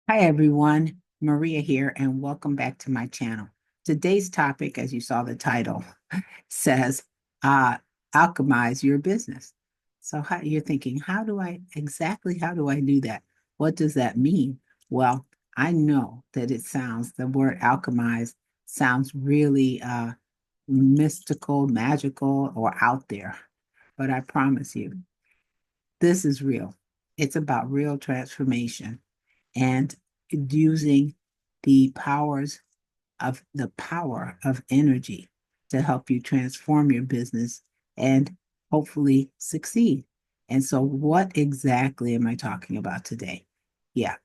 Hi everyone, Maria here, and welcome back to my channel. Today's topic, as you saw the title, says uh, alchemize your business. So you're thinking, how do I do that? What does that mean? Well, I know that the word alchemize sounds really mystical, magical, or out there, but I promise you, this is real. It's about real transformation and using the power of energy to help you transform your business and hopefully succeed. And so, what exactly am I talking about today? Yeah,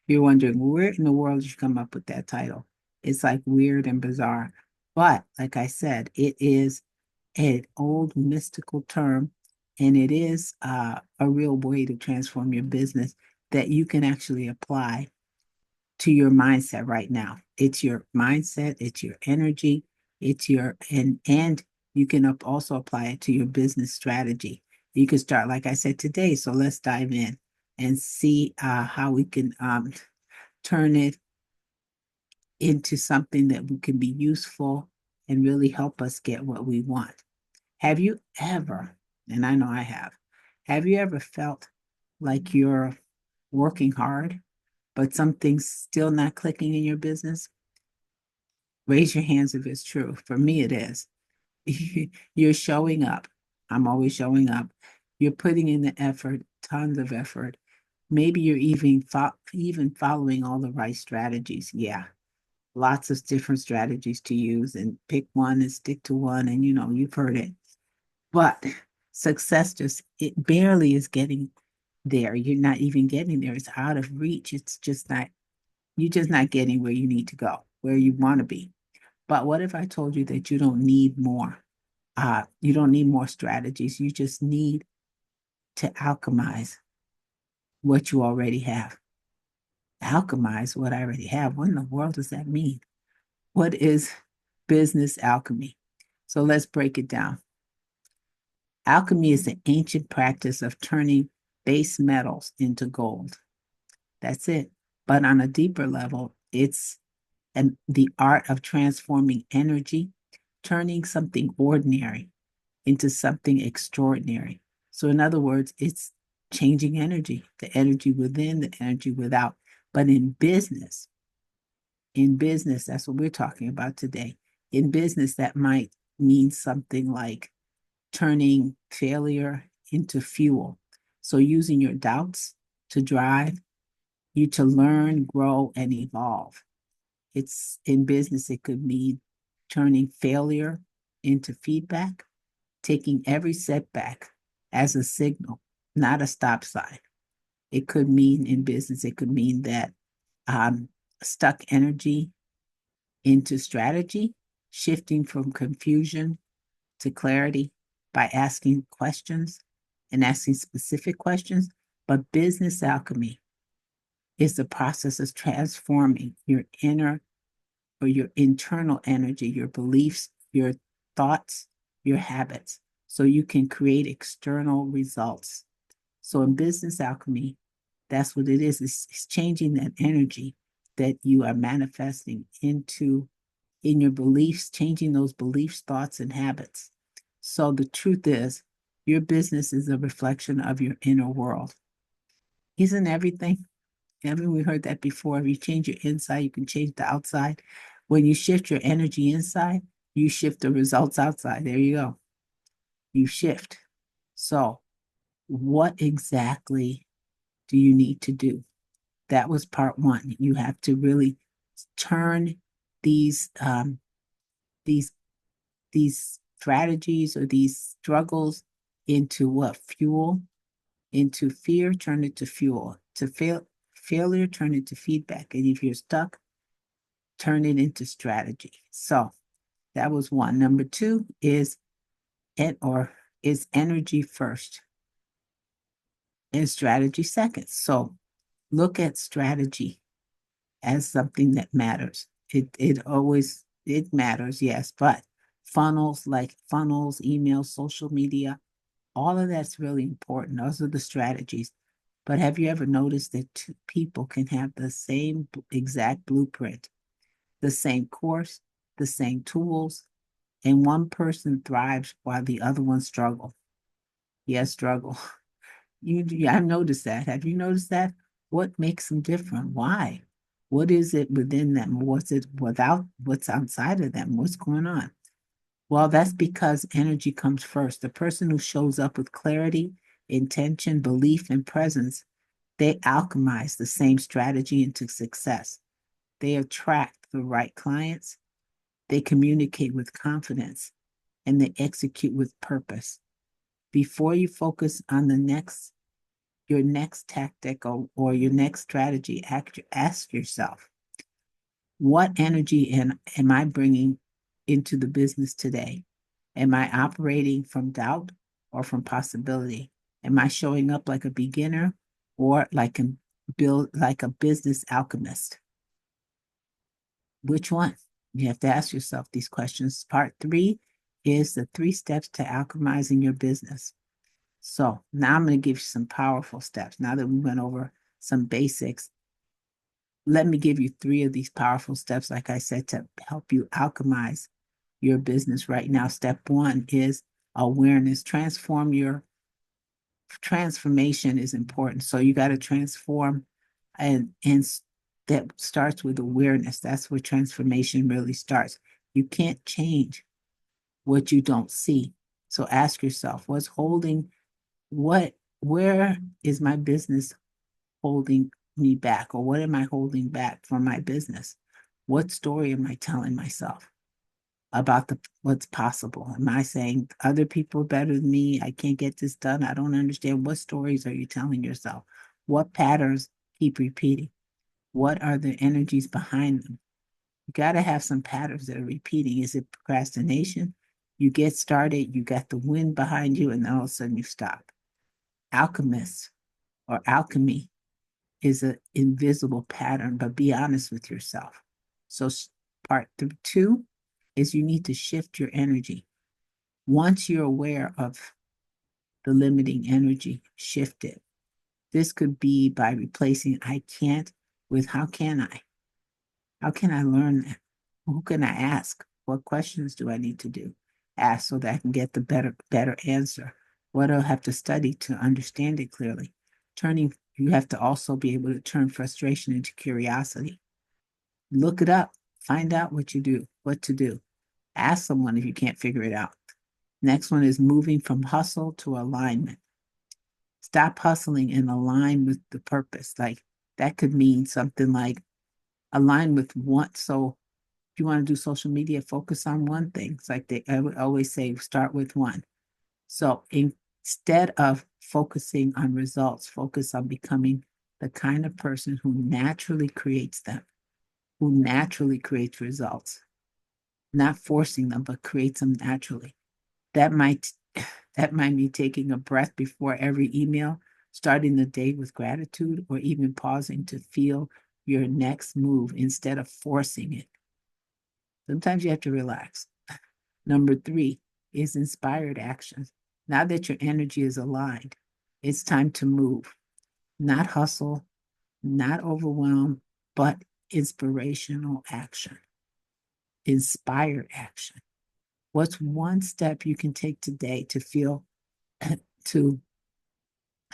you're wondering where in the world did you come up with that title? It's like weird and bizarre. But like I said, it is an old mystical term, and it is a real way to transform your business that you can actually apply to your mindset right now. It's your mindset, it's your energy, it's your and you can also apply it to your business strategy. You can start, like I said today. So let's dive in and see how we can turn it into something that can be useful and really help us get what we want. Have you ever, and I know I have you ever felt like you're working hard, but something's still not clicking in your business? Raise your hands if it's true. For me, it is. You're showing up. I'm always showing up. You're putting in the effort, tons of effort. Maybe you're even following all the right strategies. Yeah, lots of different strategies to use, and pick one and stick to one. And you've heard it. But success just it barely is getting there. You're not even getting there. It's out of reach. It's just not. You're just not getting where you need to go, where you want to be. But what if I told you that you don't need more? You don't need more strategies. You just need to alchemize what you already have. Alchemize what I already have. What in the world does that mean? What is business alchemy? So let's break it down. Alchemy is the ancient practice of turning base metals into gold. That's it. But on a deeper level, it's the art of transforming energy, turning something ordinary into something extraordinary. So, in other words, it's changing energy, the energy within, the energy without. But in business, that's what we're talking about today. In business, that might mean something like turning failure into fuel. So, using your doubts to drive you to learn, grow, and evolve. It's in business, it could mean turning failure into feedback, taking every setback as a signal, not a stop sign. It could mean in business, it could mean that um, stuck energy into strategy, shifting from confusion to clarity by asking questions and asking specific questions. But business alchemy is the process of transforming your inner or your internal energy, your beliefs, your thoughts, your habits, so you can create external results. So in business alchemy, that's what it is. It's changing that energy that you are manifesting in your beliefs, changing those beliefs, thoughts, and habits. So the truth is, your business is a reflection of your inner world. Isn't everything? Haven't we heard that before? If you change your inside, you can change the outside. When you shift your energy inside, you shift the results outside. There you go. You shift. So, what exactly do you need to do? That was part one. You have to really turn these these these strategies or these struggles into what? Fuel. Into fear, turn it to fuel. To failure, turn it to feedback. And if you're stuck, turn it into strategy. So that was one. Number two is energy first and strategy second. So look at strategy as something that matters. It matters, yes, but funnels, emails, social media, all of that's really important. Those are the strategies. But have you ever noticed that two people can have the same exact blueprint, the same course, the same tools, and one person thrives while the other one struggles? Yes, struggle. I've noticed that. Have you noticed that? What makes them different? Why? What is it within them? What's it without? What's outside of them? What's going on? Well, that's because energy comes first. The person who shows up with clarity, intention, belief, and presence, they alchemize the same strategy into success. They attract the right clients, they communicate with confidence, and they execute with purpose. Before you focus on your next tactic or your next strategy, ask yourself, what energy am I bringing into the business today? Am I operating from doubt or from possibility? Am I showing up like a beginner or like a business alchemist? Which one? You have to ask yourself these questions. Part 3 is the 3 steps to alchemizing your business. So now I'm going to give you some powerful steps. Now that we went over some basics, let me give you 3 of these powerful steps, like I said, to help you alchemize your business right now. Step 1 is awareness. Transformation is important. So you got to transform, and that starts with awareness. That's where transformation really starts. You can't change what you don't see. So ask yourself, where is my business holding me back, or what am I holding back from my business? What story am I telling myself about what's possible? Am I saying other people are better than me? I can't get this done. I don't understand. What stories are you telling yourself? What patterns keep repeating? What are the energies behind them? You got to have some patterns that are repeating. Is it procrastination? You get started, you got the wind behind you, and then all of a sudden you stop. Alchemist or alchemy is an invisible pattern, but be honest with yourself. So, part 2 is you need to shift your energy. Once you're aware of the limiting energy, shift it. This could be by replacing I can't with how can I? How can I learn that? Who can I ask? What questions do I need to ask so that I can get the better answer? What do I have to study to understand it clearly? You have to also be able to turn frustration into curiosity. Look it up, find out what to do. Ask someone if you can't figure it out. Next one is moving from hustle to alignment. Stop hustling and align with the purpose. Like that could mean something like align with what. So if you want to do social media, focus on one thing. It's like I would always say, start with one. So instead of focusing on results, focus on becoming the kind of person who naturally creates them, who naturally creates results, not forcing them, but creates them naturally. That might that might be taking a breath before every email, starting the day with gratitude, or even pausing to feel your next move instead of forcing it. Sometimes you have to relax. Number 3 is inspired action. Now that your energy is aligned, it's time to move. Not hustle, not overwhelm, but inspirational action. Inspired action. What's one step you can take today to feel to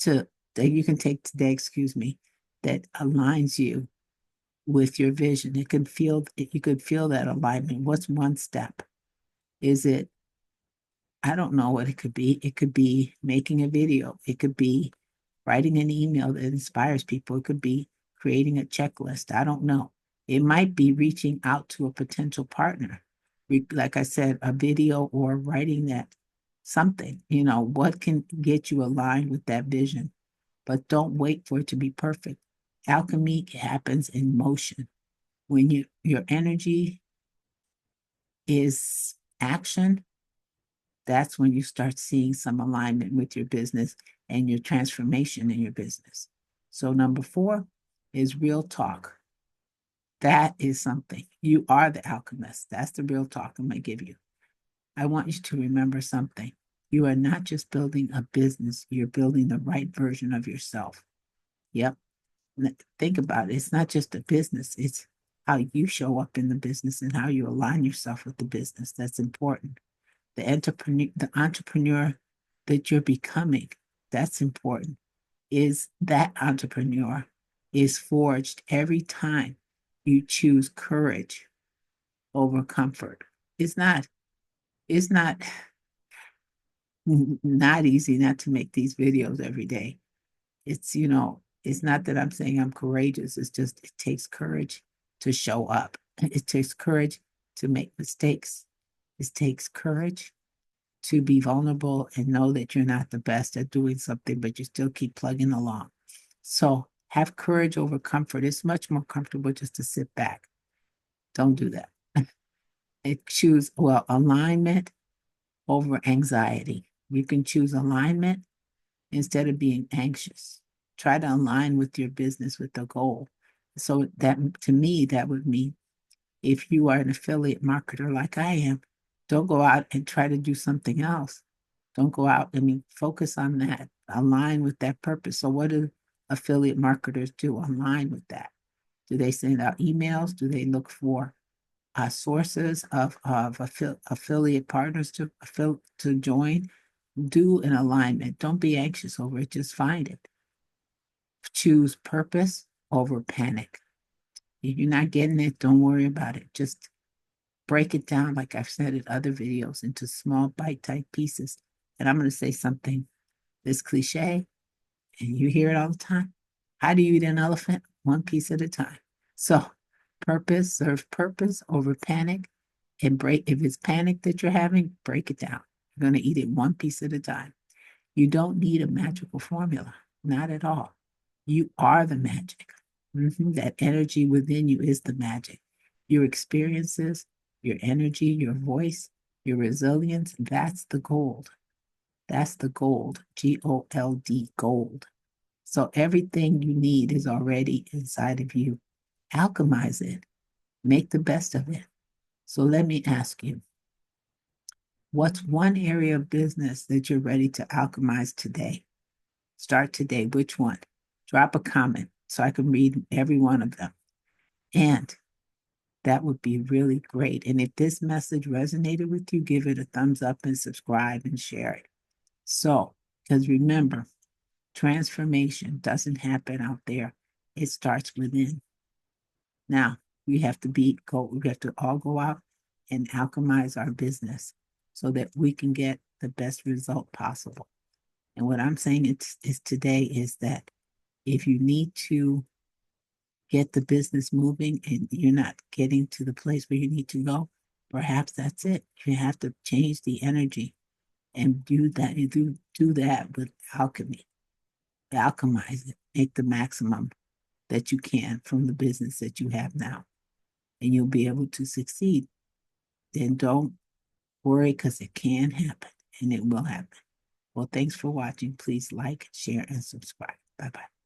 to that you can take today, excuse me, that aligns you with your vision? You could feel that alignment. What's one step? Is it, I don't know what it could be. It could be making a video. It could be writing an email that inspires people. It could be creating a checklist. I don't know. It might be reaching out to a potential partner. Like I said, a video or writing that something, what can get you aligned with that vision? But don't wait for it to be perfect. Alchemy happens in motion. When your energy is action, that's when you start seeing some alignment with your business and your transformation in your business. So, number 4 is real talk. That is something. You are the alchemist. That's the real talk I'm going to give you. I want you to remember something. You are not just building a business, you're building the right version of yourself. Yep. Think about it. It's not just a business, it's how you show up in the business and how you align yourself with the business. That's important. The entrepreneur that you're becoming, that's important. Is that entrepreneur is forged every time you choose courage over comfort. It's not, it's not not easy not to make these videos every day. It's not that I'm saying I'm courageous. It's just it takes courage to show up. It takes courage to make mistakes. It takes courage to be vulnerable and know that you're not the best at doing something, but you still keep plugging along. So have courage over comfort. It's much more comfortable just to sit back. Don't do that. Choose, well, alignment over anxiety. You can choose alignment instead of being anxious. Try to align with your business with the goal. So that to me, that would mean if you are an affiliate marketer like I am, don't go out and try to do something else. Don't go out. I mean, focus on that. Align with that purpose. So what do affiliate marketers do? Align with that. Do they send out emails? Do they look for sources of affiliate partners to join? Do an alignment. Don't be anxious over it. Just find it. Choose purpose over panic. If you're not getting it, don't worry about it. Just break it down, like I've said in other videos, into small bite-type pieces. And I'm going to say something that's cliche, and you hear it all the time. How do you eat an elephant? One piece at a time. So serve purpose over panic, and break. If it's panic that you're having, break it down. You're going to eat it one piece at a time. You don't need a magical formula, not at all. You are the magic. That energy within you is the magic. Your experiences, your energy, your voice, your resilience, that's the gold. That's the gold. GOLD, gold. So everything you need is already inside of you. Alchemize it. Make the best of it. So let me ask you, what's one area of business that you're ready to alchemize today? Start today. Which one? Drop a comment so I can read every one of them. And that would be really great. And if this message resonated with you, give it a thumbs up and subscribe and share it. So, because remember, transformation doesn't happen out there. It starts within. Now, we have to all go out and alchemize our business so that we can get the best result possible. And what I'm saying is today is that if you need to get the business moving and you're not getting to the place where you need to go, perhaps that's it. You have to change the energy and do that. You do that with alchemy. Alchemize it. Make the maximum that you can from the business that you have now, and you'll be able to succeed. Then don't worry because it can happen and it will happen. Well, thanks for watching. Please like, share, and subscribe. Bye bye.